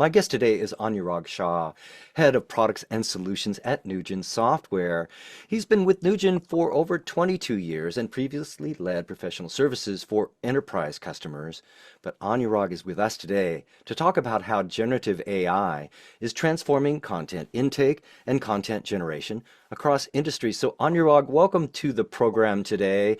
My guest today is Anurag Shah, Head of Products and Solutions at Newgen Software. He's been with Newgen for over 22 years and previously led professional services for enterprise customers. But Anurag is with us today to talk about how generative AI is transforming content intake and content generation across industries. So Anurag, welcome to the program today.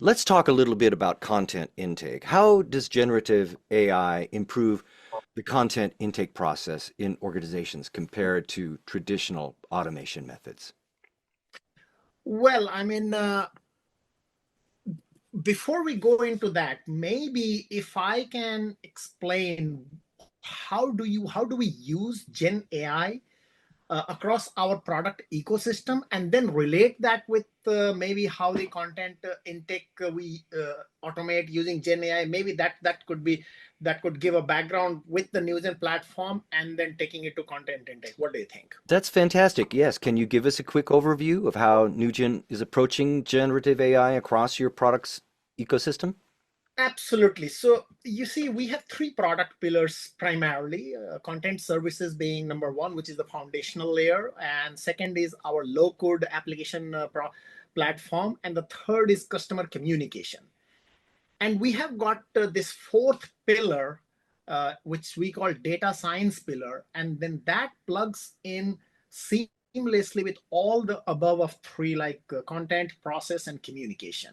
Let's talk a little bit about content intake. How does generative AI improve the content intake process in organizations compared to traditional automation methods? Well, before we go into that, maybe if I can explain how do we use Gen AI across our product ecosystem, and then relate that with maybe how the content intake we automate using Gen AI. Maybe that could give a background with the news and platform, and then taking it to content intake. What do you think? That's fantastic. Yes. Can you give us a quick overview of how Newgen is approaching generative AI across your products ecosystem? Absolutely. So you see, we have three product pillars primarily: content services being number one, which is the foundational layer, and second is our low code application platform, and the third is customer communication. And we have got this fourth pillar, which we call data science pillar, and then that plugs in seamlessly with all the above of three, like content, process, and communication.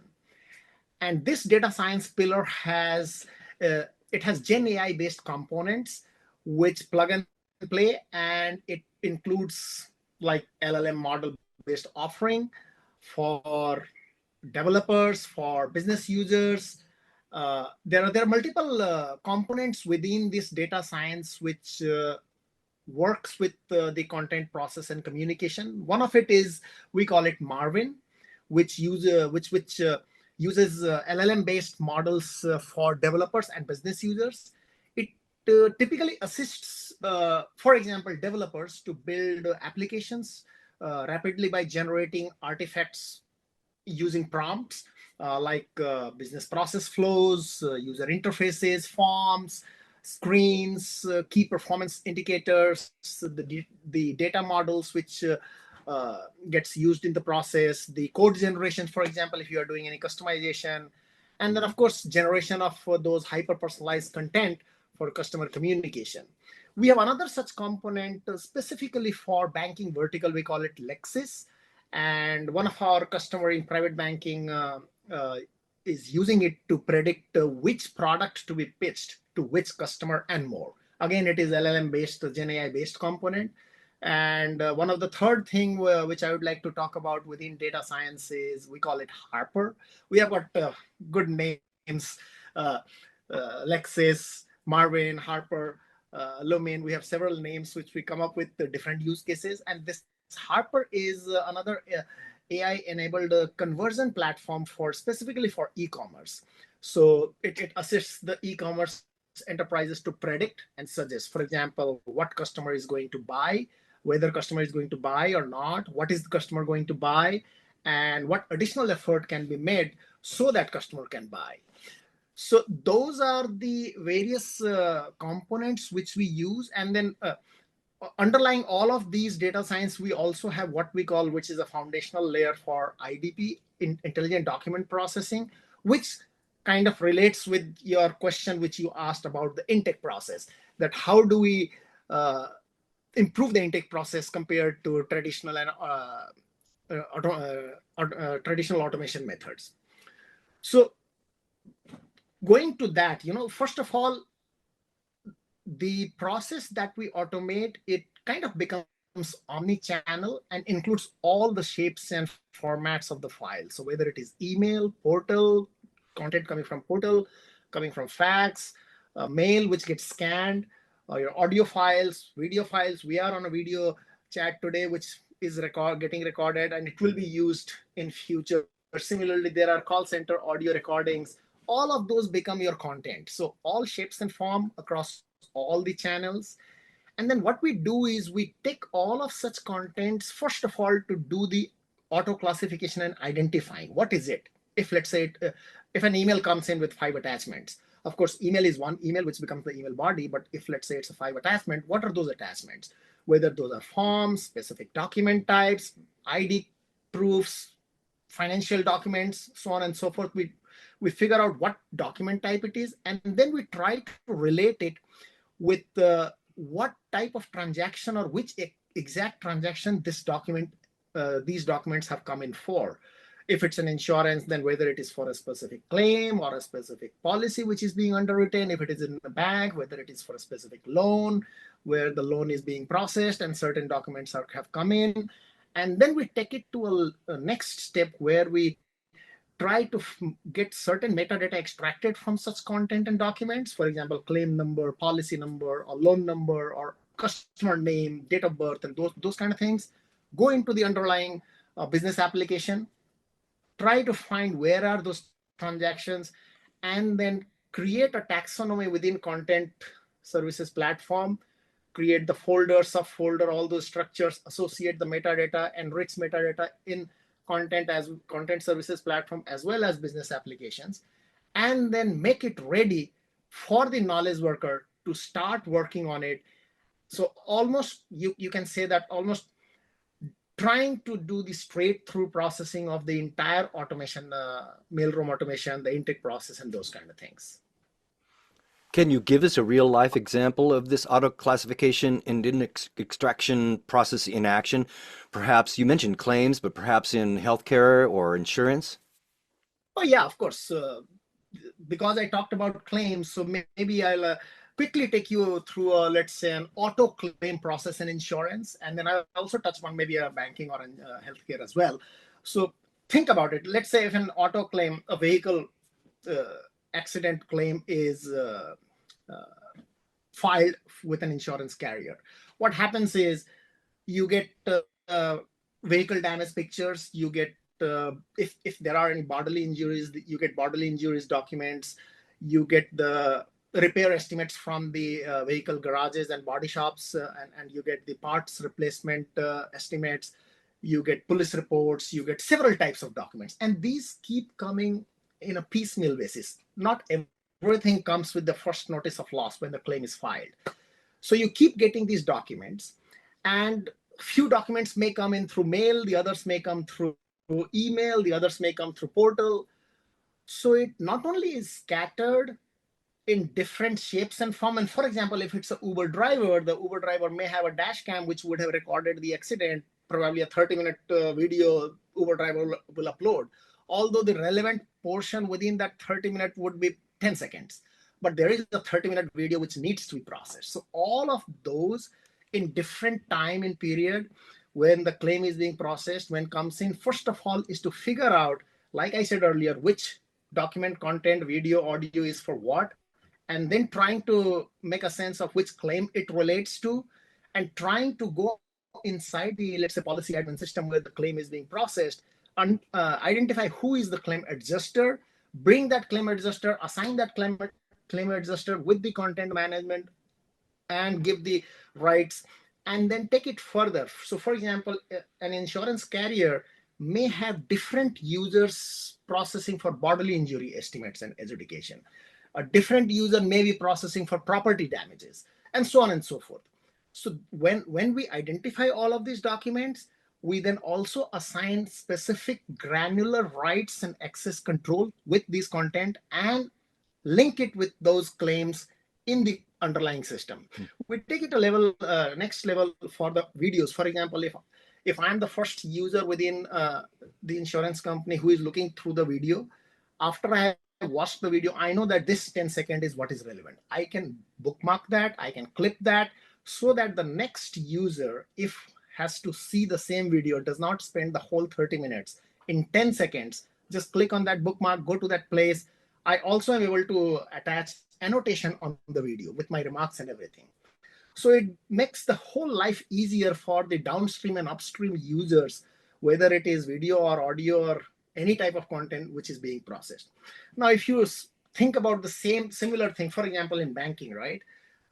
And this data science pillar has Gen AI based components which plug and play, and it includes like LLM model based offering for developers, for business users. There are multiple components within this data science which works with the content, process, and communication. One of it is, we call it Marvin, which uses LLM based models for developers and business users. It typically assists, for example, developers to build applications rapidly by generating artifacts using prompts like business process flows, user interfaces, forms, screens, key performance indicators, the data models which gets used in the process, the code generation, for example, if you are doing any customization, and then of course generation of those hyper personalized content for customer communication. We have another such component specifically for banking vertical. We call it Lexis, and one of our customer in private banking is using it to predict which product to be pitched to which customer and more. Again, it is LLM based, Gen AI based component. And one of the third thing which I would like to talk about within data science is, we call it Harper. We have got good names, Lexis, Marvin, Harper, Lumin. We have several names which we come up with the different use cases. And this Harper is another AI-enabled conversion platform for specifically for e-commerce. So it assists the e-commerce enterprises to predict and suggest, for example, what customer is going to buy, whether customer is going to buy or not, what is the customer going to buy, and what additional effort can be made so that customer can buy. So those are the various components which we use. And then underlying all of these data science, we also have what we call, which is a foundational layer for IDP, intelligent document processing, which kind of relates with your question which you asked about the intake process, that how do we improve the intake process compared to traditional and traditional automation methods. So going to that, first of all, the process that we automate, it kind of becomes omni-channel and includes all the shapes and formats of the file. So whether it is email, portal, content coming from portal, coming from fax, mail which gets scanned, your audio files, video files. We are on a video chat today which is getting recorded, and it will be used in future. Similarly, there are call center audio recordings. All of those become your content. So all shapes and form across all the channels. And then what we do is we take all of such contents, first of all, to do the auto classification and identifying what is it. If let's say if an email comes in with 5 attachments, Of course, email is one email, which becomes the email body. But if let's say it's a 5 attachment, what are those attachments? Whether those are forms, specific document types, ID proofs, financial documents, so on and so forth. We figure out what document type it is, and then we try to relate it with what type of transaction or which exact transaction these documents have come in for. If it's an insurance, then whether it is for a specific claim or a specific policy which is being underwritten. If it is in a bank, whether it is for a specific loan where the loan is being processed and certain documents have come in. And then we take it to a next step where we try to get certain metadata extracted from such content and documents. For example, claim number, policy number, or loan number, or customer name, date of birth, and those kind of things. Go into the underlying business application, try to find where are those transactions, and then create a taxonomy within content services platform, create the folder, subfolder, all those structures, associate the metadata, enrich metadata in content services platform as well as business applications, and then make it ready for the knowledge worker to start working on it. So almost you can say that almost trying to do the straight through processing of the entire automation, mailroom automation, the intake process, and those kind of things. Can you give us a real life example of this auto classification and extraction process in action? Perhaps you mentioned claims, but perhaps in healthcare or insurance? Oh yeah, of course. Because I talked about claims, so maybe I'll quickly take you through, let's say, an auto claim process in insurance, and then I'll also touch on maybe a banking or in healthcare as well. So think about it. Let's say if an auto claim, a vehicle accident claim is filed with an insurance carrier. What happens is you get vehicle damage pictures, you get if there are any bodily injuries, you get bodily injuries documents, you get the repair estimates from the vehicle garages and body shops, and you get the parts replacement estimates, you get police reports, you get several types of documents. And these keep coming in a piecemeal basis. Not everything comes with the first notice of loss when the claim is filed. So you keep getting these documents, and few documents may come in through mail, the others may come through email, the others may come through portal. So it not only is scattered in different shapes and form. And for example, if it's an Uber driver, the Uber driver may have a dash cam which would have recorded the accident, probably a 30-minute video Uber driver will upload. Although the relevant portion within that 30-minute would be 10 seconds. But there is a 30-minute video which needs to be processed. So all of those in different time and period when the claim is being processed, when comes in, first of all, is to figure out, like I said earlier, which document, content, video, audio is for what, and then trying to make a sense of which claim it relates to, and trying to go inside the, let's say, policy admin system where the claim is being processed, and identify who is the claim adjuster, bring that claim adjuster, assign that claim adjuster with the content management, and give the rights, and then take it further. So for example, an insurance carrier may have different users processing for bodily injury estimates and adjudication. A different user may be processing for property damages, and so on and so forth. So when we identify all of these documents, we then also assign specific granular rights and access control with this content and link it with those claims in the underlying system. We take it a level, next level for the videos. For example, if I'm the first user within the insurance company who is looking through the video, after I watch the video, I know that this 10 second is what is relevant. I can bookmark that, I can clip that, so that the next user, if has to see the same video, does not spend the whole 30 minutes. In 10 seconds, just click on that bookmark, go to that place. I also am able to attach annotation on the video with my remarks and everything. So it makes the whole life easier for the downstream and upstream users, whether it is video or audio or any type of content which is being processed. Now, if you think about the similar thing, for example, in banking, right?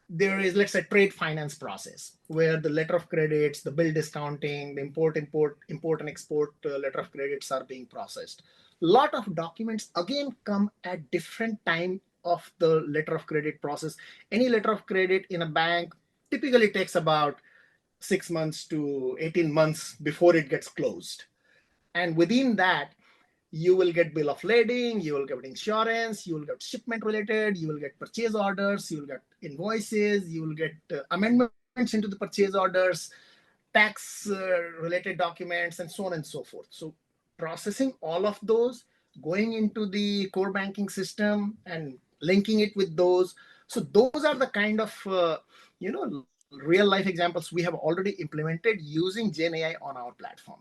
There is, let's say, trade finance process where the letter of credits, the bill discounting, the import and export letter of credits are being processed. A lot of documents again come at different time of the letter of credit process. Any letter of credit in a bank typically takes about 6 months to 18 months before it gets closed. And within that, you will get bill of lading, you will get insurance, you will get shipment related, you will get purchase orders, you will get invoices, you will get amendments into the purchase orders, tax related documents, and so on and so forth. So processing all of those, going into the core banking system and linking it with those. So those are the kind of real life examples we have already implemented using Gen AI on our platform.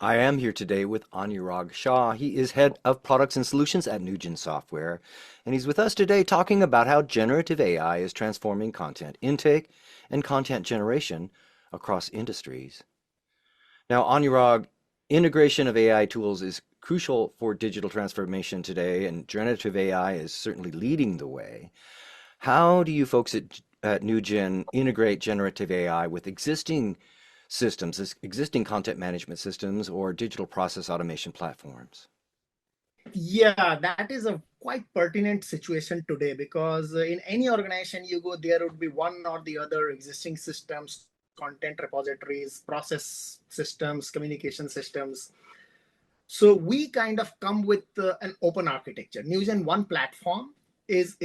I am here today with Anurag Shah. He is head of products and solutions at Newgen Software, and he's with us today talking about how generative AI is transforming content intake and content generation across industries. Now, Anurag, integration of AI tools is crucial for digital transformation today, and generative AI is certainly leading the way. How do you folks at Newgen integrate generative AI with existing systems, existing content management systems, or digital process automation platforms? Yeah, that is a quite pertinent situation today, because in any organization you go, there would be one or the other existing systems, content repositories, process systems, communication systems. So we kind of come with an open architecture. Newgen One platform is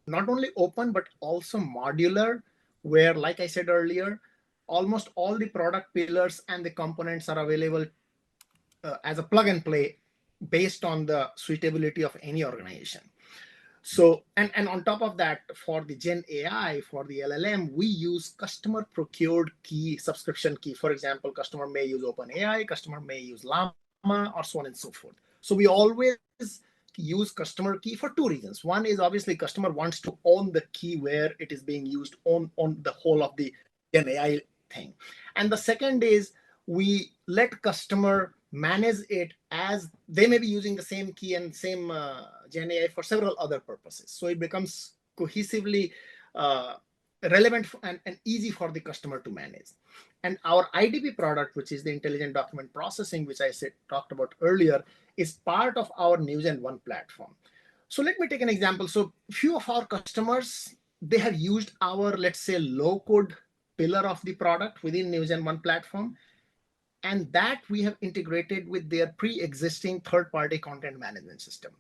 not only open but also modular, where, like I said earlier, almost all the product pillars and the components are available as a plug and play based on the suitability of any organization. So, and on top of that, for the Gen AI, for the LLM, we use customer procured key, subscription key. For example, customer may use OpenAI, customer may use Llama, or so on and so forth. So we always use customer key for two reasons. One is obviously customer wants to own the key where it is being used on the whole of the Gen AI thing. And the second is we let customer manage it, as they may be using the same key and same Gen AI for several other purposes. So it becomes cohesively relevant and easy for the customer to manage. And our IDP product, which is the intelligent document processing, which I talked about earlier, is part of our Newgen One platform. So let me take an example. So few of our customers, they have used our, let's say, low code pillar of the product within Newgen One platform, and that we have integrated with their pre-existing third-party content management system.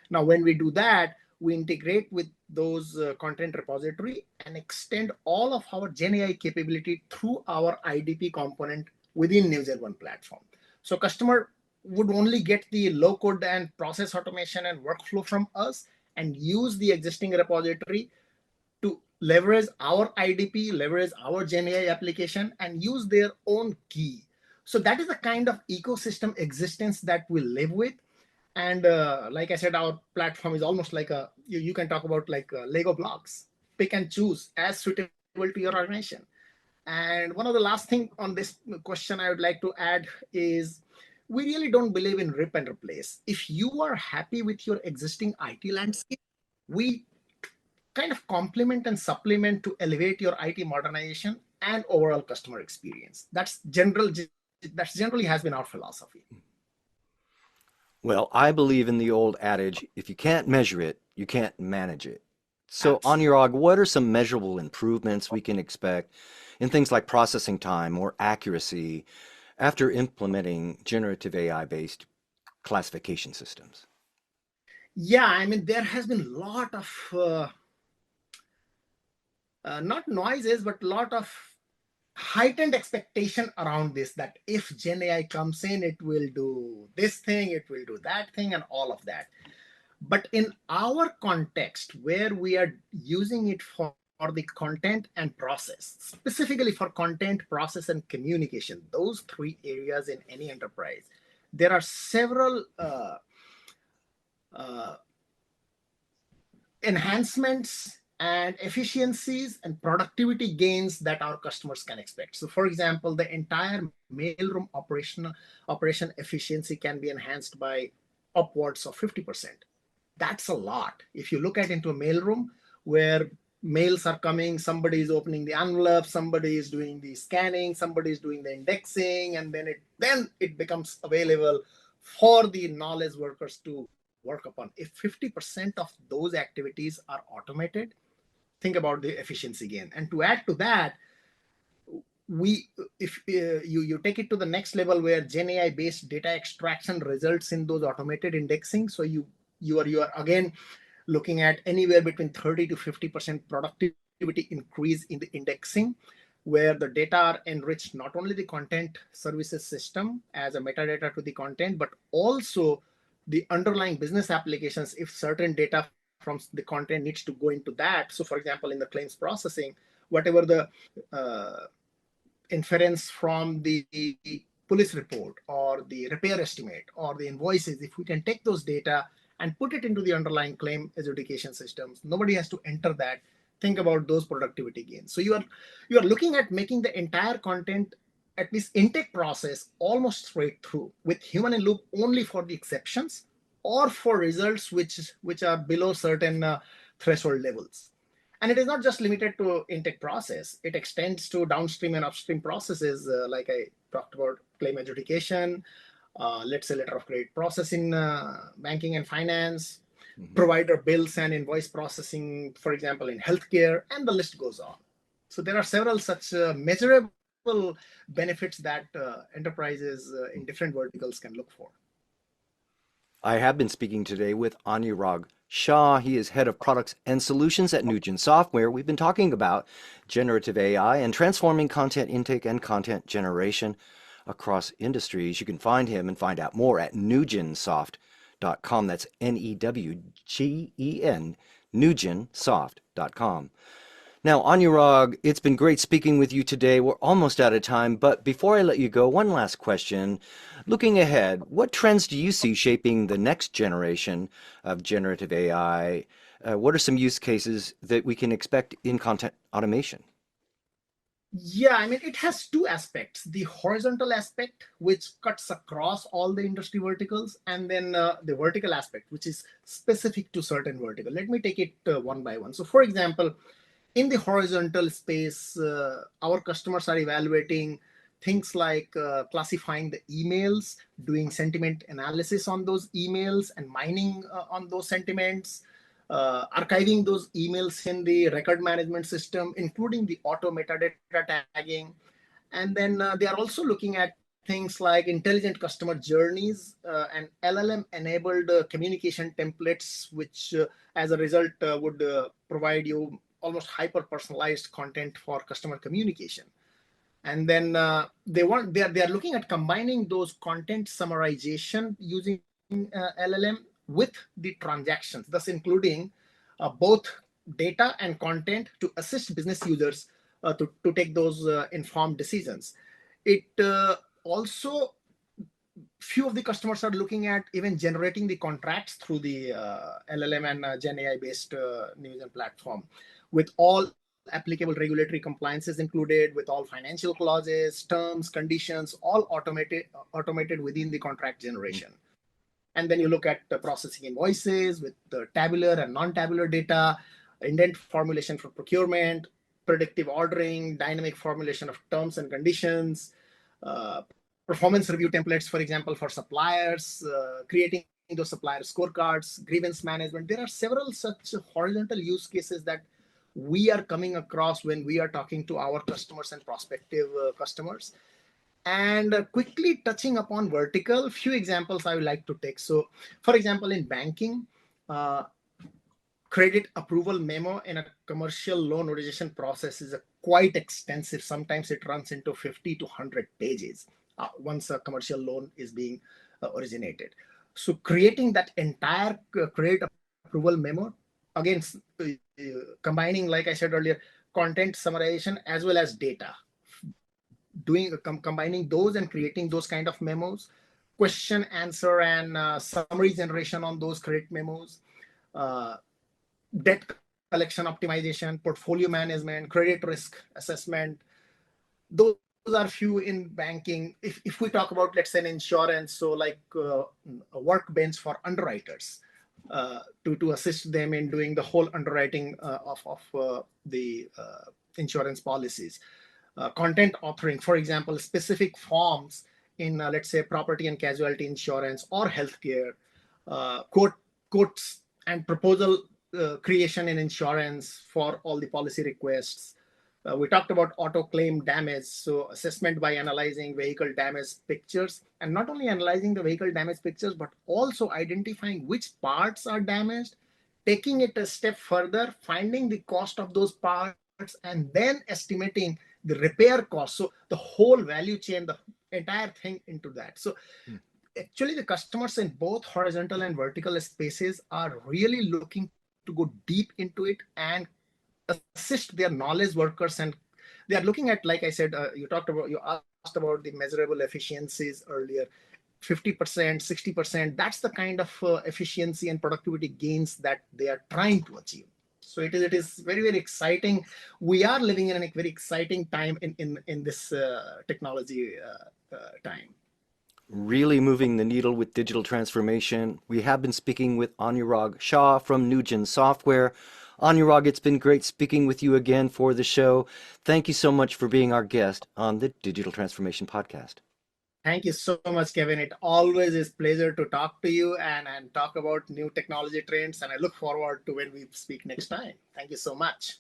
Now, when we do that, we integrate with those content repository and extend all of our Gen AI capability through our IDP component within Newgen One platform. So customer would only get the low code and process automation and workflow from us and use the existing repository to leverage our IDP, leverage our Gen AI application, and use their own key. So that is the kind of ecosystem existence that we live with. And like I said, our platform is almost like you can talk about like Lego blocks, pick and choose as suitable to your organization. And one of the last thing on this question I would like to add is we really don't believe in rip and replace. If you are happy with your existing IT landscape, we kind of complement and supplement to elevate your IT modernization and overall customer experience. That generally has been our philosophy. Well, I believe in the old adage, if you can't measure it, you can't manage it. So, Anurag, what are some measurable improvements we can expect in things like processing time or accuracy after implementing generative AI-based classification systems? Yeah, I mean, there has been a lot of, not noises, but a lot of heightened expectation around this, that if Gen AI comes in, it will do this thing, it will do that thing, and all of that. But in our context, where we are using it for the content and process, specifically for content, process, and communication, those three areas in any enterprise, there are several enhancements and efficiencies and productivity gains that our customers can expect. So for example, the entire mailroom operation efficiency can be enhanced by upwards of 50%. That's a lot. If you look at into a mailroom where mails are coming, somebody is opening the envelope, somebody is doing the scanning, somebody is doing the indexing, and then it becomes available for the knowledge workers to work upon. If 50% of those activities are automated, think about the efficiency gain. And to add to that, we if you take it to the next level where Gen AI based data extraction results in those automated indexing. So you are again looking at anywhere between 30 to 50% productivity increase in the indexing, where the data are enriched not only the content services system as a metadata to the content, but also the underlying business applications if certain data from the content needs to go into that. So for example, in the claims processing, whatever the inference from the police report or the repair estimate or the invoices, if we can take those data and put it into the underlying claim adjudication systems, nobody has to enter that. Think about those productivity gains. So you are looking at making the entire content, at least intake process, almost straight through with human in loop only for the exceptions or for results which are below certain threshold levels. And it is not just limited to intake process. It extends to downstream and upstream processes, like I talked about claim adjudication, let's say letter of credit processing, banking and finance, provider bills and invoice processing, for example, in healthcare, and the list goes on. So there are several such measurable benefits that enterprises in different verticals can look for. I have been speaking today with Anurag Shah. He is head of products and solutions at Newgen Software. We've been talking about generative AI and transforming content intake and content generation across industries. You can find him and find out more at newgensoft.com. That's Newgen, newgensoft.com. Now, Anurag, it's been great speaking with you today. We're almost out of time, but before I let you go, one last question. Looking ahead, what trends do you see shaping the next generation of generative AI? What are some use cases that we can expect in content automation? Yeah, I mean, it has two aspects: the horizontal aspect, which cuts across all the industry verticals, and then the vertical aspect, which is specific to certain vertical. Let me take it one by one. So for example, in the horizontal space, our customers are evaluating things like classifying the emails, doing sentiment analysis on those emails and mining on those sentiments, archiving those emails in the record management system, including the auto metadata tagging. And then they are also looking at things like intelligent customer journeys and LLM-enabled communication templates, which as a result would provide you almost hyper-personalized content for customer communication. And then they are looking at combining those content summarization using LLM with the transactions, thus including both data and content to assist business users to take those informed decisions. It also, few of the customers are looking at even generating the contracts through the LLM and Gen AI based Newgen platform, with all applicable regulatory compliances included, with all financial clauses, terms, conditions, all automated within the contract generation. And then you look at the processing invoices with the tabular and non-tabular data, indent formulation for procurement, predictive ordering, dynamic formulation of terms and conditions, performance review templates, for example, for suppliers, creating those supplier scorecards, grievance management. There are several such horizontal use cases that we are coming across when we are talking to our customers and prospective customers. And quickly touching upon vertical, few examples I would like to take. So, for example, in banking, credit approval memo in a commercial loan origination process is quite extensive. Sometimes it runs into 50 to 100 pages once a commercial loan is being originated. So creating that entire credit approval memo, again, combining, like I said earlier, content summarization as well as data, combining those and creating those kind of memos, question, answer, and summary generation on those credit memos, debt collection optimization, portfolio management, credit risk assessment. Those are few in banking. If we talk about, let's say, an insurance, so like a workbench for underwriters to assist them in doing the whole underwriting of the insurance policies. Content authoring, for example, specific forms in, let's say, property and casualty insurance or healthcare, quote quotes and proposal creation in insurance for all the policy requests. We talked about auto claim damage, so assessment by analyzing vehicle damage pictures, and not only analyzing the vehicle damage pictures, but also identifying which parts are damaged, taking it a step further, finding the cost of those parts, and then estimating the repair cost. So the whole value chain, the entire thing into that. So actually the customers in both horizontal and vertical spaces are really looking to go deep into it and assist their knowledge workers, and they are looking at, like I said, you asked about the measurable efficiencies earlier. 50%, 60%, that's the kind of efficiency and productivity gains that they are trying to achieve. So it is very, very exciting. We are living in a very exciting time in this technology time. Really moving the needle with digital transformation. We have been speaking with Anurag Shah from Newgen Software. Anurag, it's been great speaking with you again for the show. Thank you so much for being our guest on the Digital Transformation Podcast. Thank you so much, Kevin. It always is pleasure to talk to you and talk about new technology trends. And I look forward to when we speak next time. Thank you so much.